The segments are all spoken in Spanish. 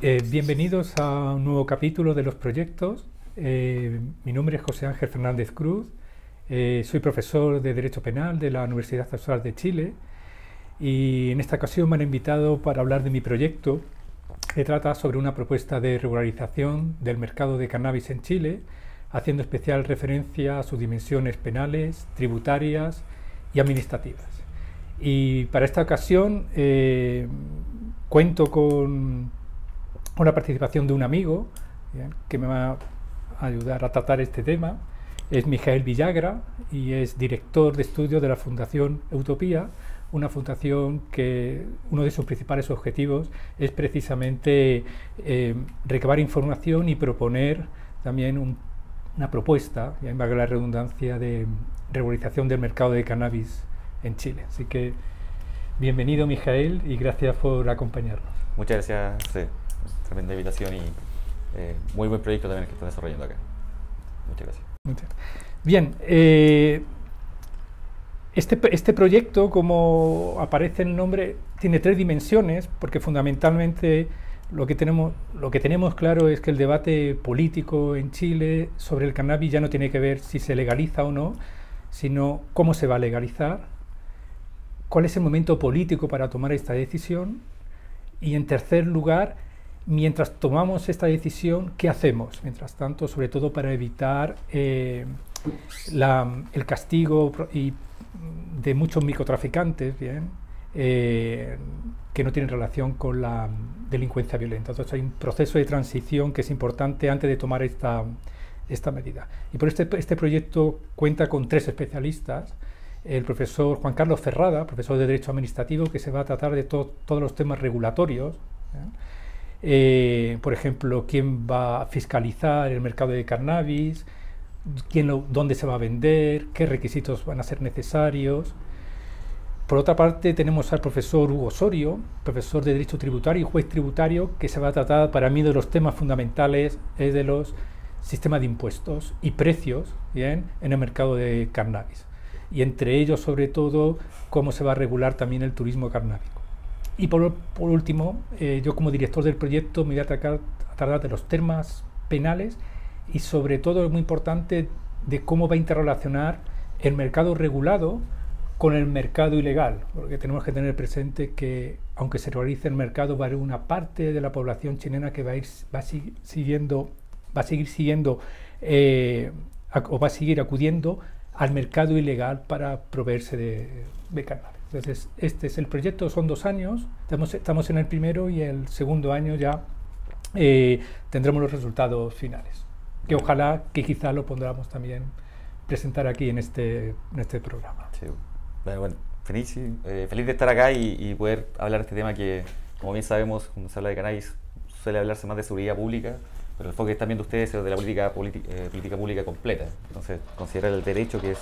Bienvenidos a un nuevo capítulo de los proyectos. Mi nombre es José Ángel Fernández Cruz, soy profesor de Derecho Penal de la Universidad Austral de Chile y en esta ocasión me han invitado para hablar de mi proyecto que trata sobre una propuesta de regularización del mercado de cannabis en Chile, haciendo especial referencia a sus dimensiones penales, tributarias y administrativas. Y para esta ocasión cuento con una participación de un amigo que me va a ayudar a tratar este tema. Es Mijael Villagra y es director de estudios de la Fundación Utopía, una fundación que uno de sus principales objetivos es precisamente recabar información y proponer también una propuesta, y valga la redundancia, de regularización del mercado de cannabis en Chile. Así que bienvenido, Mijael, y gracias por acompañarnos. Muchas gracias, José. Tremenda invitación y muy buen proyecto también que estás desarrollando acá. Muchas gracias. Bien, este proyecto, como aparece en el nombre, tiene tres dimensiones, porque fundamentalmente lo que tenemos claro es que el debate político en Chile sobre el cannabis ya no tiene que ver si se legaliza o no, sino cómo se va a legalizar, cuál es el momento político para tomar esta decisión y, en tercer lugar, mientras tomamos esta decisión, ¿qué hacemos? Mientras tanto, sobre todo para evitar el castigo de muchos microtraficantes, que no tienen relación con la delincuencia violenta. Entonces hay un proceso de transición que es importante antes de tomar esta medida. Y por este proyecto cuenta con tres especialistas: el profesor Juan Carlos Ferrada, profesor de Derecho Administrativo, que se va a tratar de todos los temas regulatorios. Por ejemplo, quién va a fiscalizar el mercado de cannabis, dónde se va a vender, qué requisitos van a ser necesarios. Por otra parte, tenemos al profesor Hugo Osorio, profesor de Derecho Tributario y juez tributario, que se va a tratar, para mí, de los temas fundamentales de los sistemas de impuestos y precios en el mercado de cannabis. Y entre ellos, sobre todo, cómo se va a regular también el turismo cannábico. Y por último, yo como director del proyecto me voy a tratar de los temas penales y, sobre todo, es muy importante, de cómo va a interrelacionar el mercado regulado con el mercado ilegal, porque tenemos que tener presente que, aunque se regularice el mercado, va a haber una parte de la población chilena que va a seguir acudiendo al mercado ilegal para proveerse de cannabis. Entonces, este es el proyecto, son 2 años, estamos en el primero y el segundo año ya tendremos los resultados finales, que ojalá, que quizá lo podamos también presentar aquí en este programa. Sí. Bueno, feliz de estar acá y poder hablar de este tema que, como bien sabemos, cuando se habla de cannabis suele hablarse más de seguridad pública, pero el enfoque también de ustedes es de la política pública completa. Entonces, considerar el derecho, que es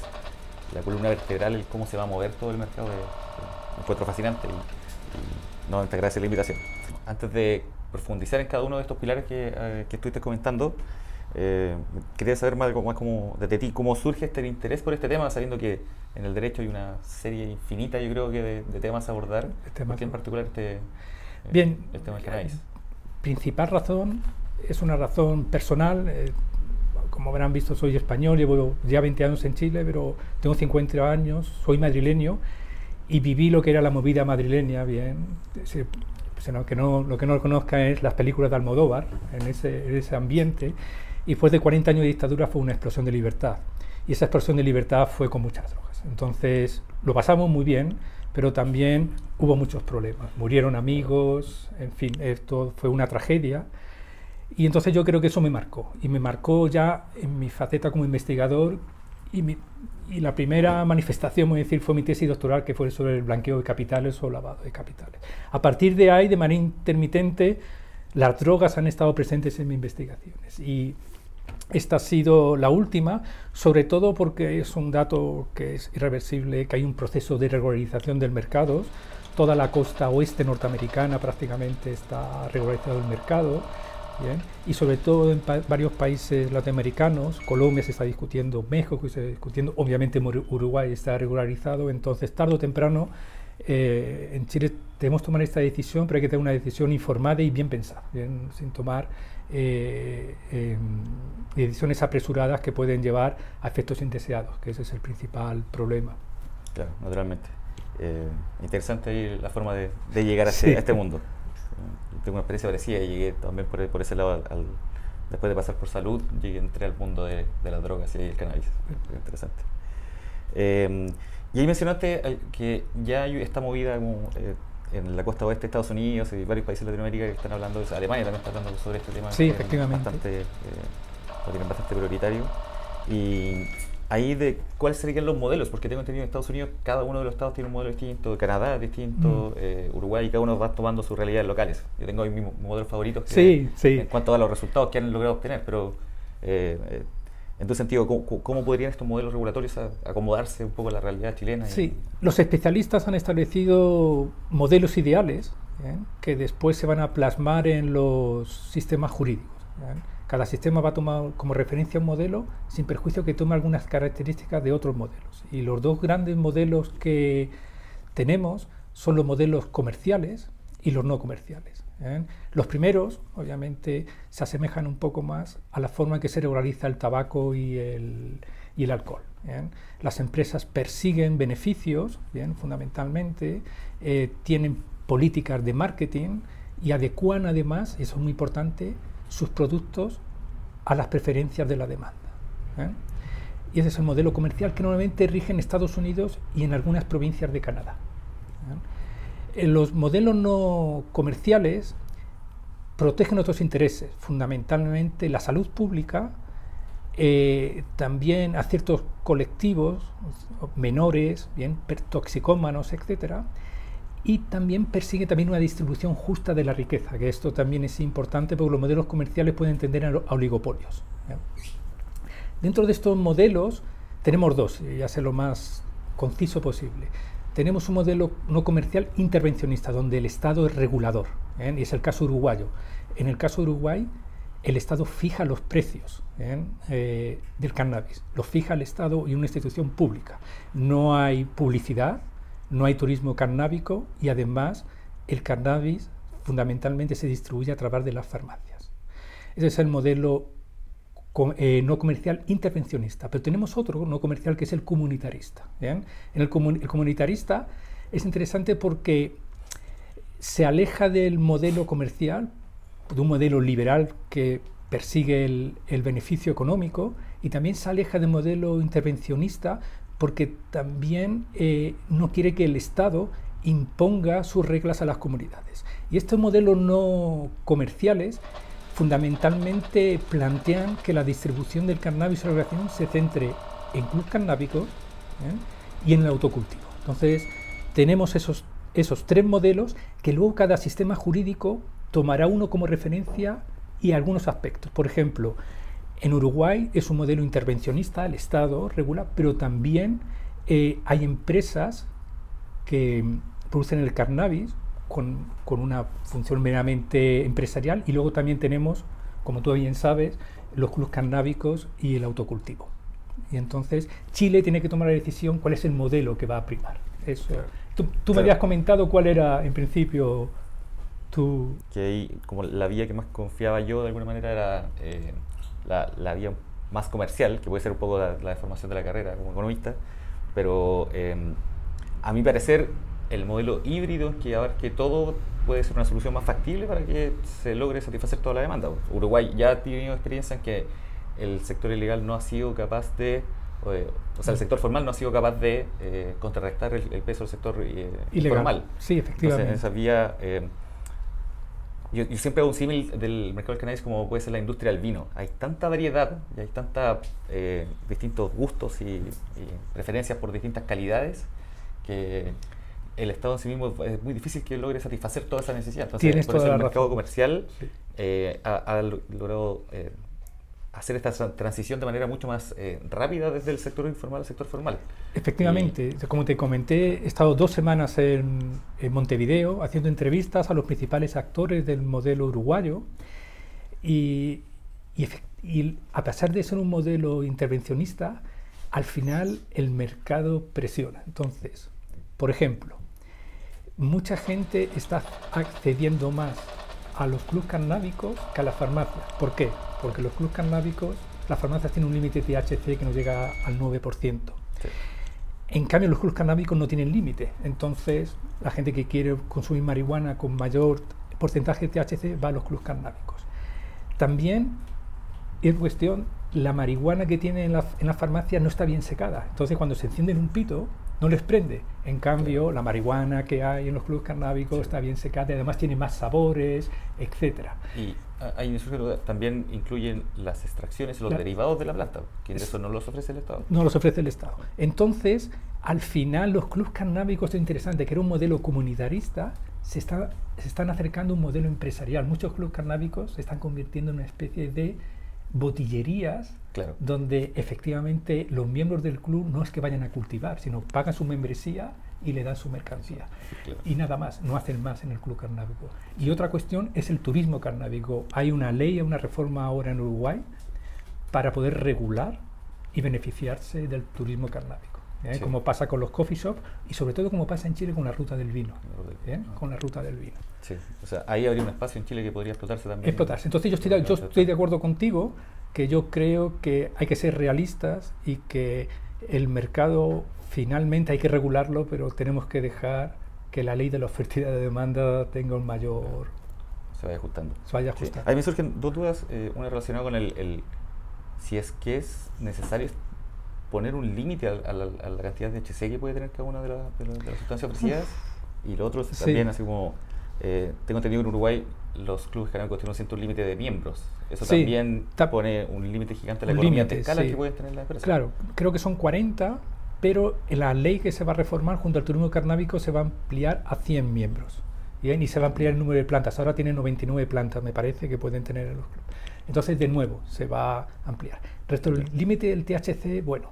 la columna vertebral, el cómo se va a mover todo el mercado, un encuentro fascinante y no, te agradezco la invitación. Antes de profundizar en cada uno de estos pilares que estuviste comentando, quería saber más como desde ti, cómo surge este interés por este tema, sabiendo que en el derecho hay una serie infinita, yo creo, que de temas a abordar. ¿Por qué en particular este tema del cannabis? Principal razón es una razón personal. Como habrán visto, soy español, llevo ya 20 años en Chile, pero tengo 50 años, soy madrileño y viví lo que era la movida madrileña, lo que no lo conozcan es las películas de Almodóvar, en ese ambiente, y después de 40 años de dictadura fue una explosión de libertad, y esa explosión de libertad fue con muchas drogas. Entonces lo pasamos muy bien, pero también hubo muchos problemas, murieron amigos, en fin, esto fue una tragedia. Y entonces yo creo que eso me marcó ya en mi faceta como investigador, y la primera manifestación, voy a decir, fue mi tesis doctoral, que fue sobre el blanqueo de capitales o lavado de capitales. A partir de ahí, de manera intermitente, las drogas han estado presentes en mis investigaciones, y esta ha sido la última, sobre todo porque es un dato que es irreversible, que hay un proceso de regularización del mercado. Toda la costa oeste norteamericana prácticamente está regularizado el mercado. Y sobre todo en varios países latinoamericanos, Colombia se está discutiendo, México se está discutiendo, obviamente Uruguay está regularizado. Entonces, tarde o temprano, En Chile debemos tomar esta decisión, pero hay que tener una decisión informada y bien pensada, sin tomar decisiones apresuradas que pueden llevar a efectos indeseados, que ese es el principal problema. Claro, naturalmente. Interesante la forma de llegar a este mundo. Tengo una experiencia parecida, llegué también por ese lado, después de pasar por salud, entré al mundo de las drogas y el cannabis. Interesante. Y ahí mencionaste que ya hay esta movida en la costa oeste de Estados Unidos y varios países de Latinoamérica que están hablando, Alemania también está hablando sobre este tema. Sí, efectivamente. Lo tienen bastante prioritario. Y ahí ¿cuáles serían los modelos? Porque tengo entendido en Estados Unidos cada uno de los estados tiene un modelo distinto, Canadá es distinto, Uruguay, y cada uno va tomando sus realidades locales. Yo tengo ahí mis modelos favoritos en cuanto a los resultados que han logrado obtener, pero en tu sentido, ¿cómo podrían estos modelos regulatorios acomodarse un poco a la realidad chilena? Sí, los especialistas han establecido modelos ideales que después se van a plasmar en los sistemas jurídicos. Cada sistema va a tomar como referencia un modelo sin perjuicio que tome algunas características de otros modelos. Y los dos grandes modelos que tenemos son los modelos comerciales y los no comerciales. Los primeros, obviamente, se asemejan un poco más a la forma en que se regulariza el tabaco y el alcohol. Las empresas persiguen beneficios, fundamentalmente, tienen políticas de marketing y adecúan además, y eso es muy importante, sus productos a las preferencias de la demanda. Y ese es el modelo comercial que normalmente rige en Estados Unidos y en algunas provincias de Canadá. Los modelos no comerciales protegen otros intereses, fundamentalmente la salud pública, también a ciertos colectivos menores, toxicómanos, etcétera, y también persigue también una distribución justa de la riqueza, que esto también es importante porque los modelos comerciales pueden tender a oligopolios. Dentro de estos modelos tenemos dos, y ya sé lo más conciso posible. Tenemos un modelo no comercial intervencionista, donde el Estado es regulador, y es el caso uruguayo. En el caso de Uruguay, el Estado fija los precios del cannabis, los fija el Estado y una institución pública. No hay publicidad, no hay turismo cannábico y además el cannabis fundamentalmente se distribuye a través de las farmacias. Ese es el modelo no comercial intervencionista, pero tenemos otro no comercial que es el comunitarista. El comunitarista es interesante porque se aleja del modelo comercial, de un modelo liberal que persigue el beneficio económico, y también se aleja del modelo intervencionista porque también no quiere que el Estado imponga sus reglas a las comunidades. Y estos modelos no comerciales fundamentalmente plantean que la distribución del cannabis o la regulación se centre en clubes cannábicos y en el autocultivo. Entonces, tenemos esos tres modelos que luego cada sistema jurídico tomará uno como referencia y algunos aspectos. Por ejemplo, en Uruguay es un modelo intervencionista, el Estado regula, pero también hay empresas que producen el cannabis con una función meramente empresarial, y luego también tenemos, como tú bien sabes, los clubes cannábicos y el autocultivo. Y entonces Chile tiene que tomar la decisión cuál es el modelo que va a primar. Eso. Tú me habías comentado cuál era en principio tu... Que ahí, como la vía que más confiaba yo de alguna manera era la vía más comercial, que puede ser un poco la deformación de la carrera como economista, pero a mi parecer el modelo híbrido que abarque todo puede ser una solución más factible para que se logre satisfacer toda la demanda. Uruguay ya ha tenido experiencia en que el sector ilegal no ha sido capaz de, o sea, el sector formal no ha sido capaz de contrarrestar el peso del sector informal. Sí, efectivamente. Entonces, en esa vía, yo siempre hago un símil del mercado del cannabis como puede ser la industria del vino. Hay tanta variedad y hay tantos distintos gustos y preferencias por distintas calidades que el Estado en sí mismo es muy difícil que logre satisfacer toda esa necesidad. Entonces, por eso el mercado comercial ha logrado hacer esta transición de manera mucho más rápida desde el sector informal al sector formal. Efectivamente, como te comenté, he estado 2 semanas en Montevideo haciendo entrevistas a los principales actores del modelo uruguayo y a pesar de ser un modelo intervencionista, al final el mercado presiona. Entonces, por ejemplo, mucha gente está accediendo más a los clubs cannábicos que a las farmacias. ¿Por qué? Porque los clubs cannábicos, las farmacias tienen un límite de THC que no llega al 9%. Sí. En cambio, los clubs cannábicos no tienen límite. Entonces, la gente que quiere consumir marihuana con mayor porcentaje de THC va a los clubs cannábicos. También es cuestión, la marihuana que tienen en las farmacias no está bien secada. Entonces, cuando se encienden un pito, no les prende. En cambio, la marihuana que hay en los clubs cannábicos está bien secada y además tiene más sabores, etcétera. Y ahí también incluyen las extracciones y los derivados de la planta, que eso no los ofrece el Estado. No los ofrece el Estado. Entonces, al final, los clubs cannábicos, es interesante, que era un modelo comunitarista, se están acercando a un modelo empresarial. Muchos clubs cannábicos se están convirtiendo en una especie de botillerías, claro, donde efectivamente los miembros del club no es que vayan a cultivar, sino pagan su membresía y le dan su mercancía. Claro. Y nada más, no hacen más en el club cannábico. Y otra cuestión es el turismo cannábico. Hay una ley, una reforma ahora en Uruguay para poder regular y beneficiarse del turismo cannábico. Sí. Como pasa con los coffee shops y sobre todo como pasa en Chile con la ruta del vino. Con la ruta del vino. Sí. O sea, ahí habría un espacio en Chile que podría explotarse también. Explotarse. Entonces yo estoy de acuerdo contigo, que yo creo que hay que ser realistas y que el mercado finalmente hay que regularlo, pero tenemos que dejar que la ley de la oferta y de la demanda tenga un mayor... Se vaya ajustando. Se vaya ajustando. Sí. A mí me surgen dos dudas, una relacionada con si es que es necesario poner un límite a la cantidad de THC que puede tener cada una de las sustancias ofrecidas, y lo otro es también así como... tengo entendido que en Uruguay los clubes cannábicos tienen un límite de miembros. Eso también pone un límite gigante a la economía de escala que pueden tener las empresas. Claro, creo que son 40, pero la ley que se va a reformar junto al turismo cannábico se va a ampliar a 100 miembros. ¿Bien? Y se va a ampliar el número de plantas. Ahora tienen 99 plantas, me parece, que pueden tener en los clubes. Entonces, de nuevo, se va a ampliar. Resto del límite del THC, bueno,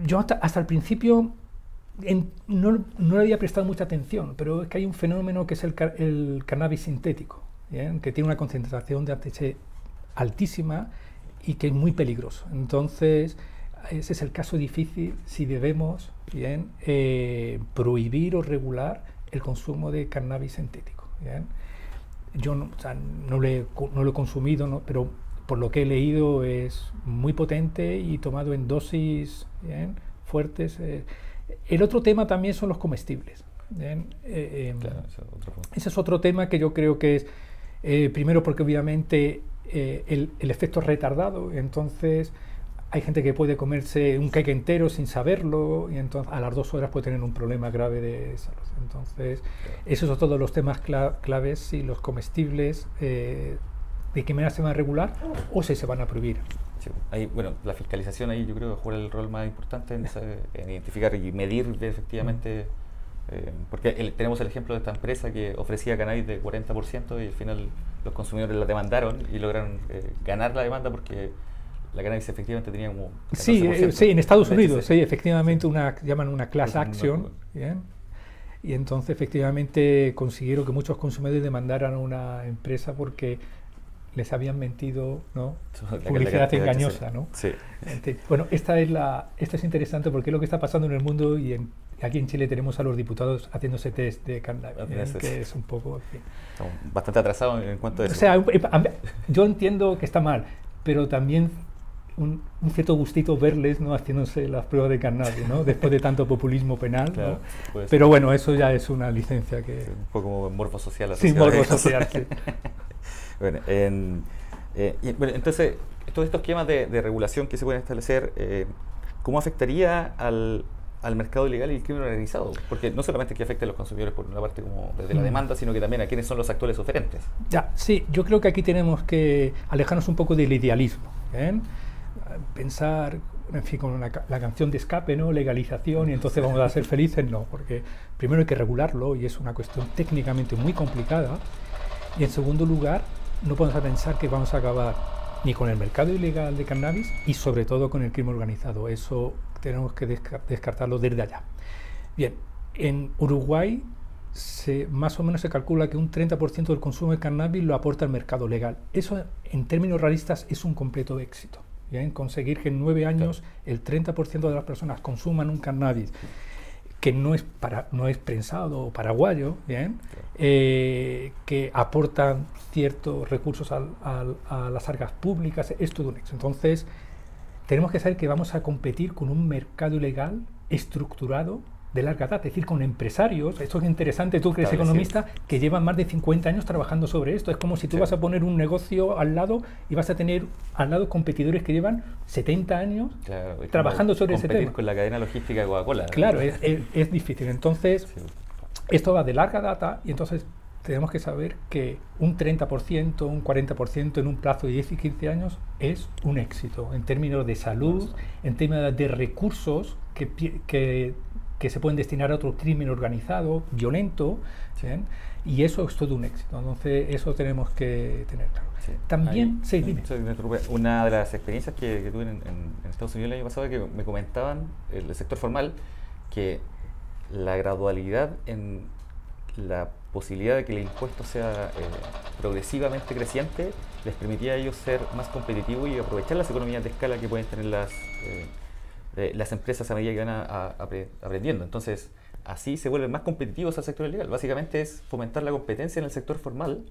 yo hasta el principio... no le había prestado mucha atención, pero es que hay un fenómeno que es el cannabis sintético, ¿bien? Que tiene una concentración de THC altísima y que es muy peligroso. Entonces, ese es el caso difícil si debemos, ¿bien? Prohibir o regular el consumo de cannabis sintético, ¿bien? Yo no lo he consumido, ¿no? Pero por lo que he leído es muy potente y tomado en dosis, ¿bien?, fuertes. El otro tema también son los comestibles. Claro, ese es otro tema que yo creo que es, primero porque obviamente el efecto es retardado, entonces hay gente que puede comerse un cake entero sin saberlo y entonces a las 2 horas puede tener un problema grave de salud. Entonces, esos son todos los temas claves, y los comestibles, de qué manera se van a regular o si se van a prohibir. Sí, ahí, bueno, la fiscalización ahí yo creo que juega el rol más importante en identificar y medir efectivamente, porque tenemos el ejemplo de esta empresa que ofrecía cannabis de 40% y al final los consumidores la demandaron y lograron ganar la demanda porque la cannabis efectivamente tenía como 14%. Sí, en Estados Unidos, sí, efectivamente llaman una class action, ¿bien? Y entonces efectivamente consiguieron que muchos consumidores demandaran a una empresa porque les habían mentido, ¿no? Publicidad engañosa, ¿no? Sí. Bueno, esta es interesante porque es lo que está pasando en el mundo, y aquí en Chile tenemos a los diputados haciéndose test de cannabis, que es un poco... Estamos bastante atrasados en cuanto a eso. O sea, yo entiendo que está mal, pero también un cierto gustito verles, ¿no?, haciéndose las pruebas de cannabis, ¿no?, después de tanto populismo penal, claro, ¿no? Pero bueno, eso ya es una licencia que... Sí, un poco como morbo social. Sí, morbo social, sí. Bueno, entonces, todos estos esquemas de regulación que se pueden establecer, ¿cómo afectaría al mercado ilegal y el crimen organizado? Porque no solamente que afecte a los consumidores por una parte como desde la demanda, sino que también a quienes son los actuales oferentes. Ya, sí, yo creo que aquí tenemos que alejarnos un poco del idealismo, ¿bien? Pensar, en fin, con la canción de Escape, ¿no?, legalización, y entonces vamos a ser felices, no, porque primero hay que regularlo y es una cuestión técnicamente muy complicada, y en segundo lugar no podemos pensar que vamos a acabar ni con el mercado ilegal de cannabis y sobre todo con el crimen organizado. Eso tenemos que descartarlo desde allá. Bien, en Uruguay más o menos se calcula que un 30% del consumo de cannabis lo aporta el mercado legal. Eso, en términos realistas, es un completo éxito. Bien, conseguir que en 9 años el 30% de las personas consuman un cannabis que no es prensado o paraguayo, ¿bien? Que aportan ciertos recursos a las arcas públicas, es todo un éxito. Entonces, tenemos que saber que vamos a competir con un mercado ilegal estructurado de larga data, es decir, con empresarios. Esto es interesante, tú que eres economista, que llevan más de 50 años trabajando sobre esto. Es como si tú vas a poner un negocio al lado y vas a tener al lado competidores que llevan 70 años trabajando sobre ese tema. Competir con la cadena logística de Coca-Cola. Claro, es difícil. Entonces, esto va de larga data y entonces tenemos que saber que un 30%, un 40% en un plazo de 10 y 15 años es un éxito en términos de salud, en términos de recursos que se pueden destinar a otro crimen organizado, violento, ¿sí? Y eso es todo un éxito. Entonces, eso tenemos que tener claro. Sí. También, dime. Una de las experiencias que tuve en Estados Unidos el año pasado, que me comentaban el sector formal, que la gradualidad en la posibilidad de que el impuesto sea progresivamente creciente les permitía a ellos ser más competitivos y aprovechar las economías de escala que pueden tener las empresas a medida que van aprendiendo. Entonces, así se vuelven más competitivos al sector legal. Básicamente es fomentar la competencia en el sector formal,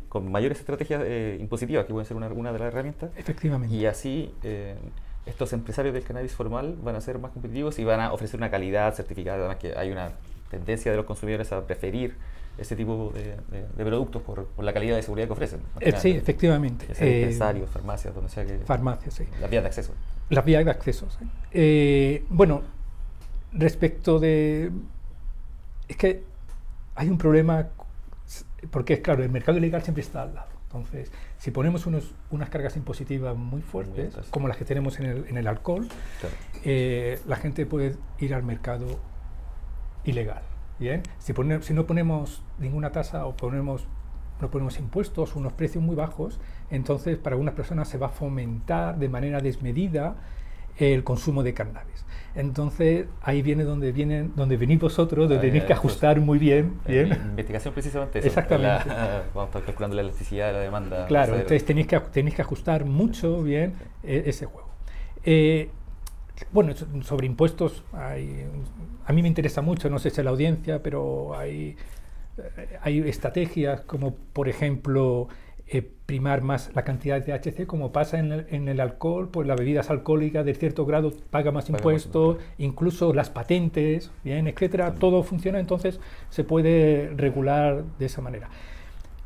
con mayores estrategias impositivas, que pueden ser una de las herramientas. Efectivamente. Y así estos empresarios del cannabis formal van a ser más competitivos y van a ofrecer una calidad certificada. Además que hay una tendencia de los consumidores a preferir ese tipo de productos por la calidad de seguridad que ofrecen. Sí, efectivamente. Dispensarios, farmacias, donde sea que... Farmacias, sí. Las vías de acceso. Las vías de acceso, sí. Bueno, respecto de... Es que hay un problema, porque claro, el mercado ilegal siempre está al lado. Entonces, si ponemos unas cargas impositivas muy fuertes, como las que tenemos en el alcohol, la gente puede ir al mercado ilegal. Bien, si no ponemos ninguna tasa o no ponemos impuestos, unos precios muy bajos, entonces para algunas personas se va a fomentar de manera desmedida el consumo de cannabis. Entonces ahí viene donde venís vosotros, donde tenéis que ajustar muy bien. Investigación precisamente eso. Exactamente. Vamos a estar calculando la elasticidad de la demanda. Claro, entonces tenéis que ajustar mucho bien ese juego. Bueno, sobre impuestos, a mí me interesa mucho, no sé si es la audiencia, pero hay estrategias como, por ejemplo, primar más la cantidad de THC, como pasa en el alcohol, pues las bebidas alcohólicas de cierto grado paga más impuestos, incluso las patentes, bien, etcétera, todo funciona, entonces se puede regular de esa manera.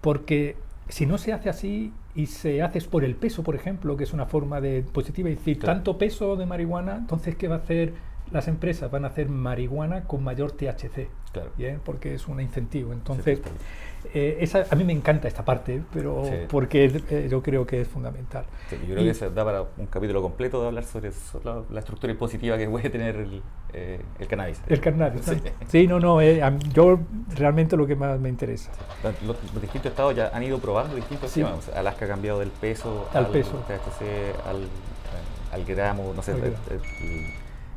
Porque si no se hace así y se hace por el peso, por ejemplo, que es una forma de positiva, es decir, tanto peso de marihuana, entonces ¿qué va a hacer las empresas? Van a hacer marihuana con mayor THC, ¿bien? Porque es un incentivo. Entonces, a mí me encanta esta parte, pero porque yo creo que es fundamental. Sí, yo creo que se da para un capítulo completo de hablar sobre la estructura impositiva que puede tener el cannabis. El cannabis, ¿no? Sí, yo realmente lo que más me interesa. Los distintos estados ya han ido probando distintos sistemas. O sea, Alaska ha cambiado del peso al THC, al gramo, no sé.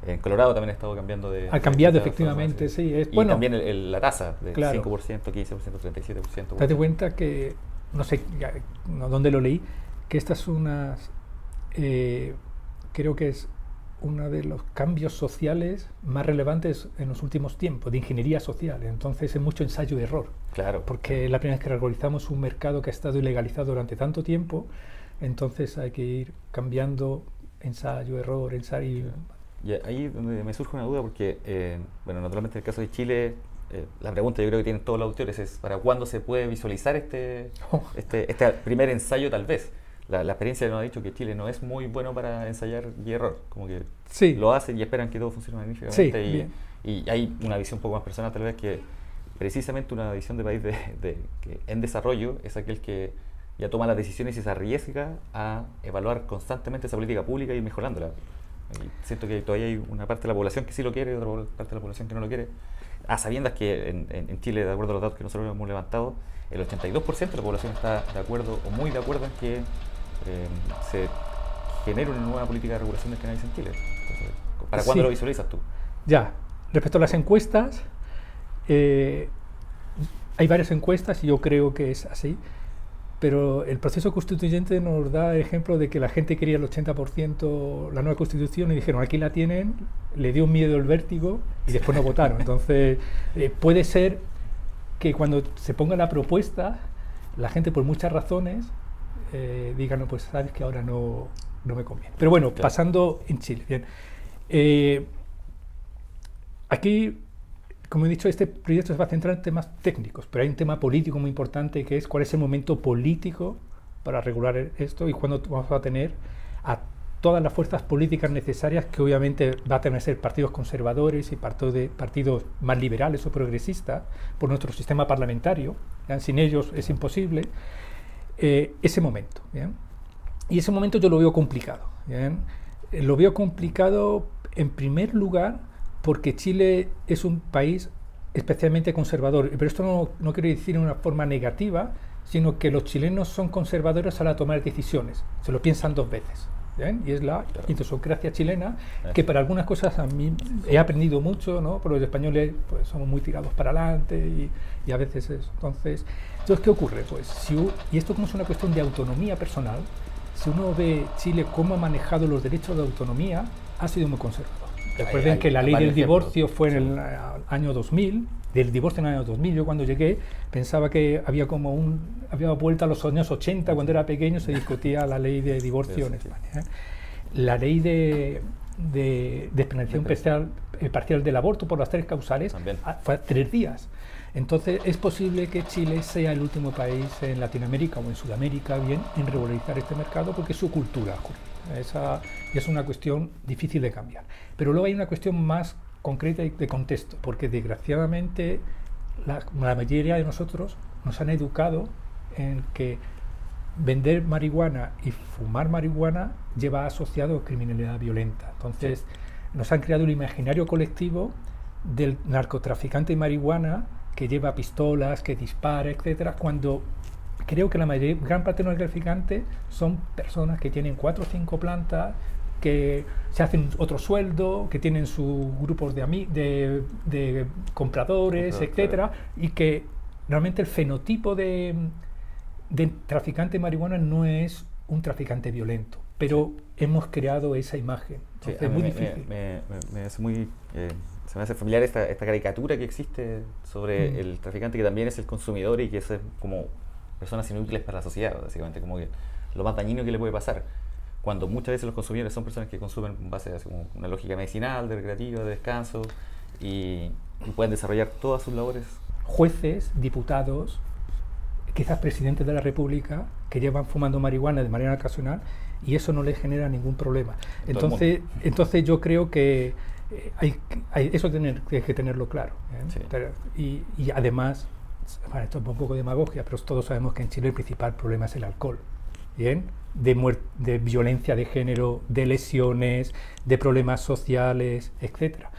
En Colorado también ha estado cambiando de... Ha cambiado, efectivamente, sí. Y también la tasa, de 5%, 15%, 37%. Date cuenta que, no sé dónde lo leí, que esta es creo que es uno de los cambios sociales más relevantes en los últimos tiempos, de ingeniería social. Entonces es mucho ensayo y error. Claro. Porque es la primera vez que regularizamos un mercado que ha estado ilegalizado durante tanto tiempo, entonces hay que ir cambiando ensayo, error, ensayo... Y ahí donde me surge una duda, porque, naturalmente en el caso de Chile, la pregunta yo creo que tienen todos los autores es ¿para cuándo se puede visualizar este primer ensayo tal vez? La experiencia nos ha dicho que Chile no es muy bueno para ensayar y error, como que lo hacen y esperan que todo funcione magníficamente. Y hay una visión un poco más personal tal vez, que precisamente una visión de país que en desarrollo es aquel que ya toma las decisiones y se arriesga a evaluar constantemente esa política pública y ir mejorándola. Y siento que todavía hay una parte de la población que sí lo quiere y otra parte de la población que no lo quiere. A sabiendas que en Chile, de acuerdo a los datos que nosotros hemos levantado, el 82% de la población está de acuerdo o muy de acuerdo en que se genere una nueva política de regulación del cannabis en Chile. Entonces, ¿para cuándo lo visualizas tú? Ya, respecto a las encuestas, hay varias encuestas y yo creo que es así, pero el proceso constituyente nos da el ejemplo de que la gente quería el 80% la nueva constitución y dijeron, aquí la tienen, le dio miedo el vértigo y después no votaron. Entonces, puede ser que cuando se ponga la propuesta, la gente por muchas razones diga, no, pues sabes que ahora no me conviene. Pero bueno, claro. Pasando en Chile. Bien. Aquí, como he dicho, este proyecto se va a centrar en temas técnicos, pero hay un tema político muy importante que es cuál es el momento político para regular esto y cuándo vamos a tener a todas las fuerzas políticas necesarias, que obviamente va a tener que ser partidos conservadores y partidos más liberales o progresistas por nuestro sistema parlamentario. ¿Bien? Sin ellos es imposible. Ese momento. ¿Bien? Y ese momento yo lo veo complicado. ¿Bien? Lo veo complicado en primer lugar porque Chile es un país especialmente conservador, pero esto no quiere decir en una forma negativa, sino que los chilenos son conservadores a la toma de decisiones, se lo piensan dos veces. ¿Bien? Y es la idiosincrasia chilena, que para algunas cosas a mí he aprendido mucho, ¿no? Porque los españoles pues, somos muy tirados para adelante y a veces eso. Entonces, ¿qué ocurre? Pues, y esto como es una cuestión de autonomía personal, si uno ve Chile cómo ha manejado los derechos de autonomía, ha sido muy conservador. Recuerden que la ley del divorcio fue en el año 2000, del divorcio en el año 2000. Yo cuando llegué pensaba que había había vuelta a los años 80, cuando era pequeño se discutía la ley de divorcio en España. La ley de despenalización parcial del aborto por las 3 causales fue 3 días. Entonces es posible que Chile sea el último país en Latinoamérica o en Sudamérica en regularizar este mercado porque es su cultura. Esa es una cuestión difícil de cambiar. Pero luego hay una cuestión más concreta y de contexto, porque desgraciadamente la mayoría de nosotros nos han educado en que vender marihuana y fumar marihuana lleva asociado a criminalidad violenta. Entonces nos han creado el imaginario colectivo del narcotraficante de marihuana que lleva pistolas, que dispara, etcétera, cuando creo que gran parte de los narcotraficantes son personas que tienen 4 o 5 plantas, que se hacen otro sueldo, que tienen sus grupos de compradores, etcétera, y que realmente el fenotipo de traficante de marihuana no es un traficante violento, pero hemos creado esa imagen. Entonces, es muy difícil. Se me hace familiar esta caricatura que existe sobre el traficante, que también es el consumidor y que es como personas inútiles para la sociedad, básicamente, como que lo más dañino que le puede pasar, cuando muchas veces los consumidores son personas que consumen en base a como una lógica medicinal, de recreativa, de descanso, y pueden desarrollar todas sus labores. Jueces, diputados, quizás presidentes de la República, que llevan fumando marihuana de manera ocasional, y eso no les genera ningún problema. Entonces yo creo que eso hay que tenerlo claro. Sí. Y además, bueno, esto es un poco de demagogia, pero todos sabemos que en Chile el principal problema es el alcohol. ¿Bien? De violencia de género, de lesiones, de problemas sociales, etcétera.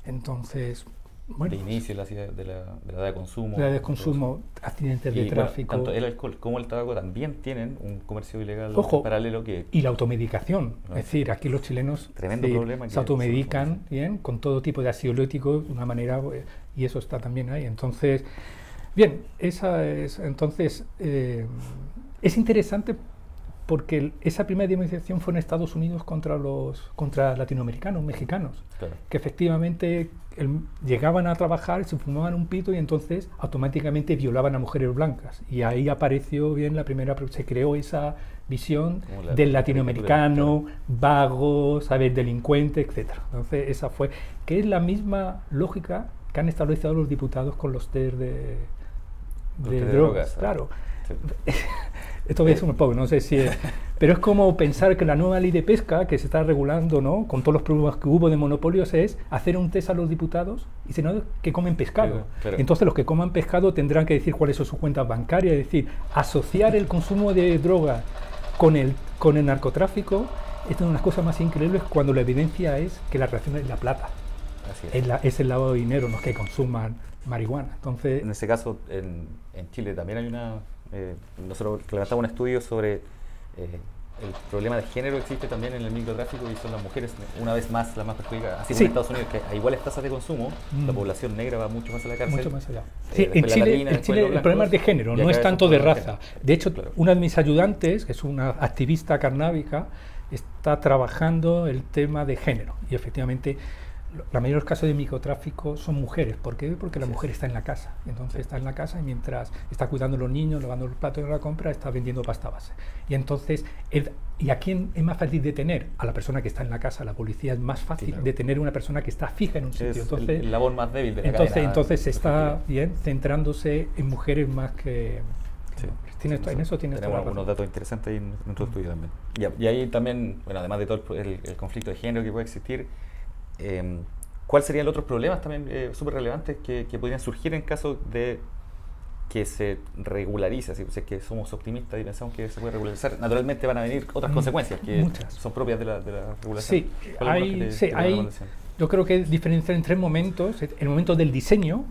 Entonces, bueno, de inicio de la edad de consumo. La edad de consumo, accidentes de tráfico. Tanto el alcohol como el tabaco también tienen un comercio ilegal paralelo que... Y la automedicación. Es decir, aquí los chilenos se automedican bien, con todo tipo de ansiolíticos de una manera, y eso está también ahí. Entonces, bien, es interesante porque esa primera demonstración fue en Estados Unidos contra latinoamericanos, mexicanos, claro, que efectivamente llegaban a trabajar, se fumaban un pito y entonces automáticamente violaban a mujeres blancas. Y ahí apareció bien se creó esa visión del latinoamericano, vago, ¿sabes?, delincuente, etcétera. Entonces esa fue, que es la misma lógica que han establecido los diputados con los test de drogas, claro. Sí. Esto es un poco, no sé si es, pero es como pensar que la nueva ley de pesca que se está regulando, ¿no?, con todos los problemas que hubo de monopolios, es hacer un test a los diputados y senadores que comen pescado. Claro. Entonces los que coman pescado tendrán que decir cuáles son sus cuentas bancarias, es decir, asociar el consumo de droga con el narcotráfico. Esta es una de las cosas más increíbles cuando la evidencia es que la relación es la plata. Así es el lavado de dinero, no es que consuman marihuana. Entonces, en ese caso, en Chile también hay nosotros levantamos un estudio sobre el problema de género existe también en el microtráfico y son las mujeres, una vez más, las más perjudicadas. Así como Sí. en Estados Unidos, que a iguales tasas de consumo, la población negra va mucho más a la cárcel. Mucho más allá. Sí, después en la Chile, latina, en después Chile los el problema es de blancos, género, y no acá es son tanto de todas raza. mujeres. De hecho, Claro. una de mis ayudantes, que es una activista carnábica, está trabajando el tema de género. Y efectivamente, la mayoría de los casos de microtráfico son mujeres. ¿Por qué? Porque la mujer está en la casa. Entonces está en la casa y mientras está cuidando a los niños, lavando los platos de la compra, está vendiendo pasta base. Y entonces, ¿y a quién es más fácil detener? A la persona que está en la casa. La policía es más fácil claro. detener a una persona que está fija en un sitio. Es Entonces, el labor más débil de la cadena. entonces se está bien centrándose en mujeres más que... Sí. En eso tienes toda Tenemos la algunos razón. datos interesantes ahí en nuestro estudio también. Y ahí también, bueno, además de todo el conflicto de género que puede existir, ¿cuáles serían los otros problemas también súper relevantes que podrían surgir en caso de que se regularice? Si es que somos optimistas y pensamos que se puede regularizar, naturalmente van a venir otras consecuencias que muchas. son propias de la regulación. Sí, yo creo que diferenciar en tres momentos. El momento del diseño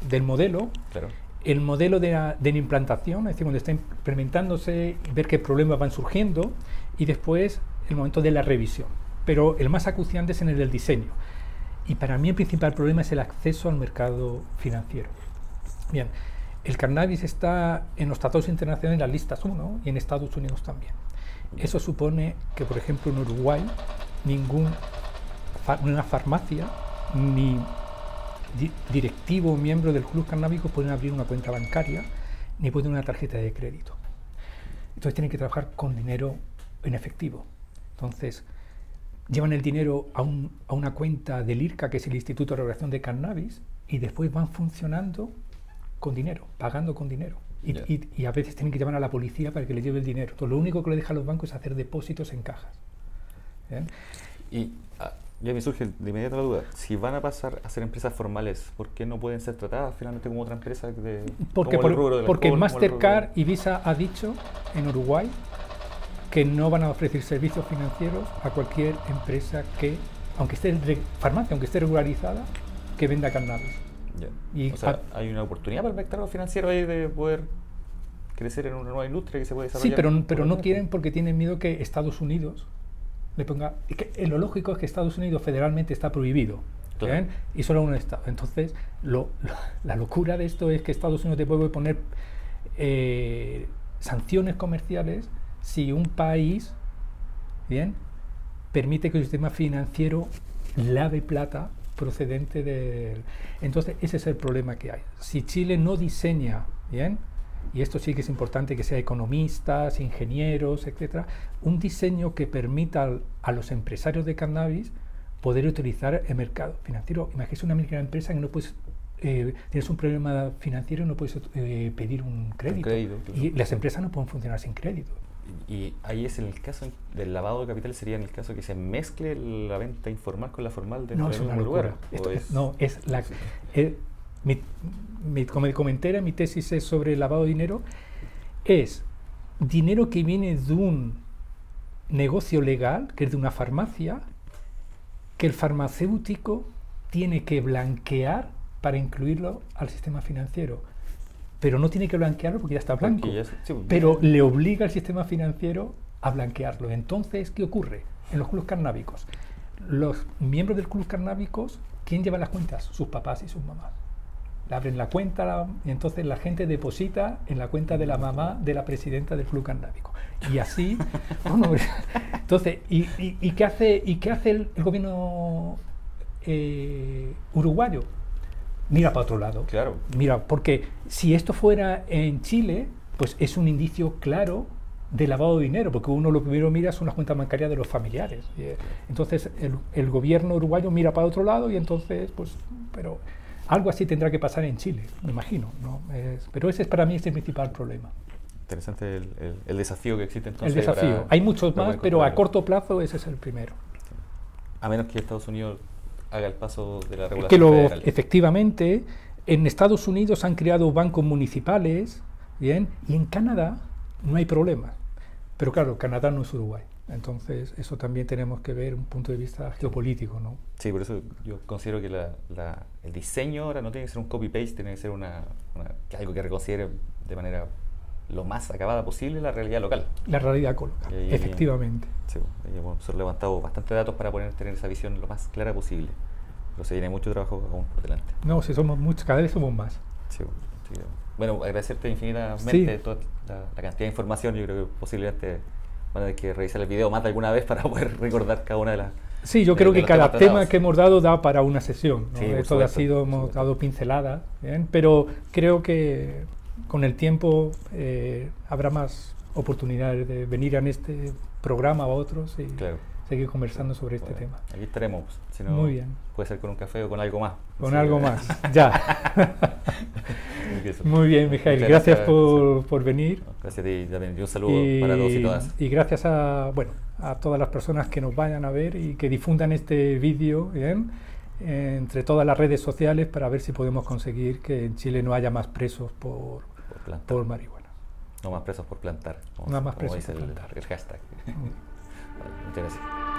del modelo, Claro. el modelo de la implantación, es decir, cuando está implementándose, ver qué problemas van surgiendo, y después el momento de la revisión. Pero el más acuciante es en el del diseño. Y para mí el principal problema es el acceso al mercado financiero. Bien, el cannabis está en los tratados internacionales en las listas 1 y en Estados Unidos también. Eso supone que, por ejemplo, en Uruguay, ninguna farmacia ni directivo o miembro del club cannábico pueden abrir una cuenta bancaria ni pueden una tarjeta de crédito. Entonces tienen que trabajar con dinero en efectivo. Entonces llevan el dinero a una cuenta del IRCA, que es el Instituto de Regulación de Cannabis, y después van funcionando con dinero, pagando con dinero. Y a veces tienen que llamar a la policía para que les lleve el dinero. Entonces, lo único que le dejan los bancos es hacer depósitos en cajas. ¿Bien? Y ya me surge de inmediato la duda, si van a pasar a ser empresas formales, ¿por qué no pueden ser tratadas finalmente como otra empresa? Porque Mastercard y Visa ha dicho en Uruguay que no van a ofrecer servicios financieros a cualquier empresa que, aunque esté farmacia, aunque esté regularizada, que venda cannabis. Y o sea, hay una oportunidad para el mercado financiero ahí de poder crecer en una nueva industria que se puede desarrollar. Sí, pero no quieren porque tienen miedo que Estados Unidos le ponga... lo lógico es que Estados Unidos federalmente está prohibido. Claro. Y solo un estado. Entonces, la locura de esto es que Estados Unidos te puede poner sanciones comerciales si un país, bien, permite que el sistema financiero lave plata procedente de... Entonces, ese es el problema que hay. Si Chile no diseña, bien, y esto sí que es importante que sea economistas, ingenieros, etcétera, un diseño que permita a los empresarios de cannabis poder utilizar el mercado financiero. Imagínese una microempresa que no puedes, tienes un problema financiero y no puedes pedir un crédito. Y las empresas no pueden funcionar sin crédito. Y ahí es en el caso del lavado de capital, sería en el caso que se mezcle la venta informal con la formal dentro del mismo lugar. Como comenté, mi tesis es sobre el lavado de dinero. Es dinero que viene de un negocio legal, que es de una farmacia, que el farmacéutico tiene que blanquear para incluirlo al sistema financiero. Pero no tiene que blanquearlo porque ya está blanco. Pero le obliga al sistema financiero a blanquearlo. Entonces, ¿qué ocurre en los clubes cannábicos? Los miembros del club cannábicos, ¿quién lleva las cuentas? Sus papás y sus mamás. Le abren la cuenta y entonces la gente deposita en la cuenta de la mamá de la presidenta del club cannábico. Y así, bueno, entonces, ¿y qué hace el gobierno uruguayo? Mira para otro lado. Claro. Mira, porque si esto fuera en Chile, pues es un indicio claro de lavado de dinero, porque uno lo primero mira son las cuentas bancarias de los familiares. Entonces el gobierno uruguayo mira para otro lado y entonces, pues, pero algo así tendrá que pasar en Chile, me imagino, ¿no? Pero ese es para mí el principal problema. Interesante el desafío que existe entonces. El desafío. Hay muchos más, pero a corto plazo ese es el primero. A menos que Estados Unidos haga el paso de la regulación federal. Efectivamente, en Estados Unidos han creado bancos municipales, bien, y en Canadá no hay problema. Pero claro, Canadá no es Uruguay. Entonces, eso también tenemos que ver un punto de vista geopolítico, ¿no? Sí, por eso yo considero que el diseño ahora no tiene que ser un copy-paste, tiene que ser algo que reconsidere de manera lo más acabada posible la realidad local. La realidad local, efectivamente. Sí, hemos levantado bastantes datos para tener esa visión lo más clara posible. Pero se viene mucho trabajo aún por delante. No, si somos muchos, cada vez somos más. Sí, sí. Bueno, agradecerte infinitamente toda la cantidad de información. Yo creo que posiblemente van a tener que revisar el video más de alguna vez para poder recordar cada una de las... Sí, yo creo que cada tema que hemos dado da para una sesión, ¿no? Sí, Esto hemos dado pinceladas, ¿bien? Pero creo que con el tiempo habrá más oportunidades de venir a este programa o otros y seguir conversando sobre este tema. Aquí estaremos, si no, muy bien. Puede ser con un café o con algo más. Con algo más, ya. Muy bien, Mijael, gracias por venir. Gracias a ti también, y un saludo para todos y todas. Y gracias a todas las personas que nos vayan a ver y que difundan este vídeo entre todas las redes sociales para ver si podemos conseguir que en Chile no haya más presos por marihuana. No más presos por plantar. No más presos por plantar. El hashtag. Muchas gracias.